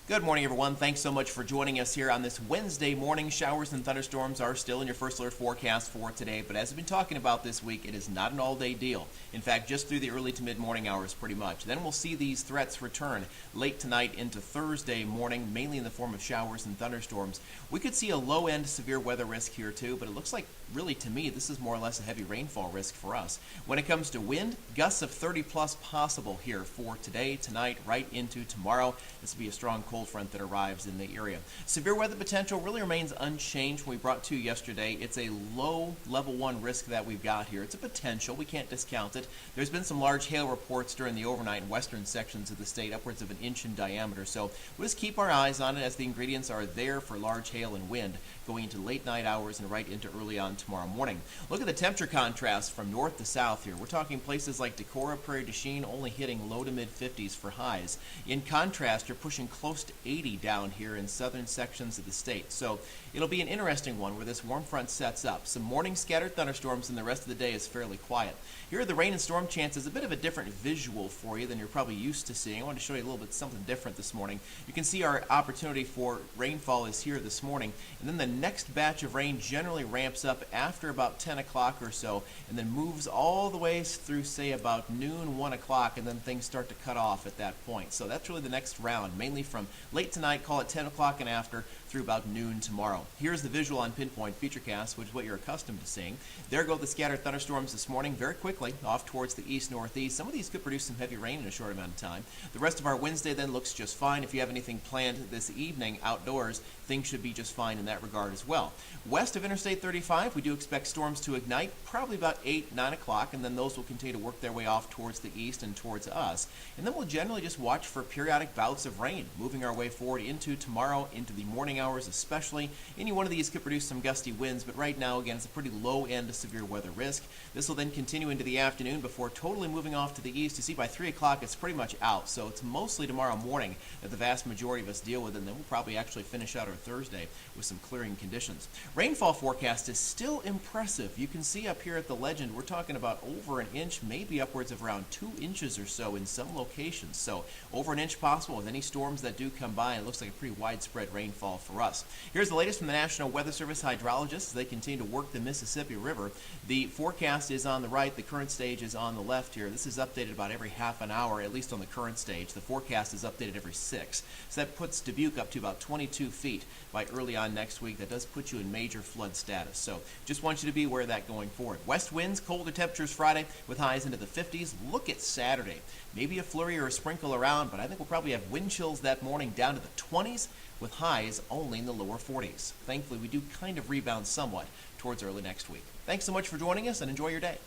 Good morning, everyone. Thanks so much for joining us here on this Wednesday morning. Showers and thunderstorms are still in your first alert forecast for today, but as we've been talking about this week, it is not an all-day deal. In fact, just through the early to mid-morning hours pretty much. Then we'll see these threats return late tonight into Thursday morning, mainly in the form of showers and thunderstorms. We could see a low-end severe weather risk here too, but it looks like, really to me, this is more or less a heavy rainfall risk for us. When it comes to wind, gusts of 30 plus possible here for today, tonight, right into tomorrow. This will be a strong cold front that arrives in the area. Severe weather potential really remains unchanged when we brought to you yesterday. It's a low level 1 risk that we've got here. It's a potential. We can't discount it. There's been some large hail reports during the overnight in western sections of the state, upwards of an inch in diameter. So we'll just keep our eyes on it as the ingredients are there for large hail and wind going into late night hours and right into early on tomorrow morning. Look at the temperature contrast from north to south here. We're talking places like Decorah, Prairie du Chien only hitting low to mid 50s for highs. In contrast, you're pushing close to 80 down here in southern sections of the state. So it'll be an interesting one where this warm front sets up. Some morning scattered thunderstorms and the rest of the day is fairly quiet. Here are the rain and storm chances, a bit of a different visual for you than you're probably used to seeing. I want to show you a little bit something different this morning. You can see our opportunity for rainfall is here this morning, and then the next batch of rain generally ramps up after about 10 o'clock or so and then moves all the way through, say, about noon, 1 o'clock, and then things start to cut off at that point. So that's really the next round, mainly from late tonight, call it 10 o'clock and after, through about noon tomorrow. Here's the visual on Pinpoint Futurecast, which is what you're accustomed to seeing. There go the scattered thunderstorms this morning, very quickly off towards the east-northeast. Some of these could produce some heavy rain in a short amount of time. The rest of our Wednesday then looks just fine. If you have anything planned this evening outdoors, things should be just fine in that regard as well. West of Interstate 35, we do expect storms to ignite probably about 8, 9 o'clock, and then those will continue to work their way off towards the east and towards us. And then we'll generally just watch for periodic bouts of rain, moving our way forward into tomorrow, into the morning hours especially. Any one of these could produce some gusty winds, but right now, again, it's a pretty low end of severe weather risk. This will then continue into the afternoon before totally moving off to the east. You see, by 3 o'clock, it's pretty much out, so it's mostly tomorrow morning that the vast majority of us deal with, and then we'll probably actually finish out our Thursday with some clearing conditions. Rainfall forecast is still impressive. You can see up here at the legend, we're talking about over an inch, maybe upwards of around 2 inches or so in some locations. So over an inch possible with any storms that do come by, and it looks like a pretty widespread rainfall for us. Here's the latest from the National Weather Service hydrologists as they continue to work the Mississippi River. The forecast is on the right, the current stage is on the left here. This is updated about every half an hour, at least on the current stage. The forecast is updated every 6. So that puts Dubuque up to about 22 feet by early on next week. That does put you in major flood status. So just want you to be aware of that going forward. West winds, colder temperatures Friday with highs into the 50s. Look at Saturday. Maybe a flurry or a sprinkle around, but I think we'll probably have wind chills that morning down to the 20s with highs only in the lower 40s. Thankfully, we do kind of rebound somewhat towards early next week. Thanks so much for joining us and enjoy your day.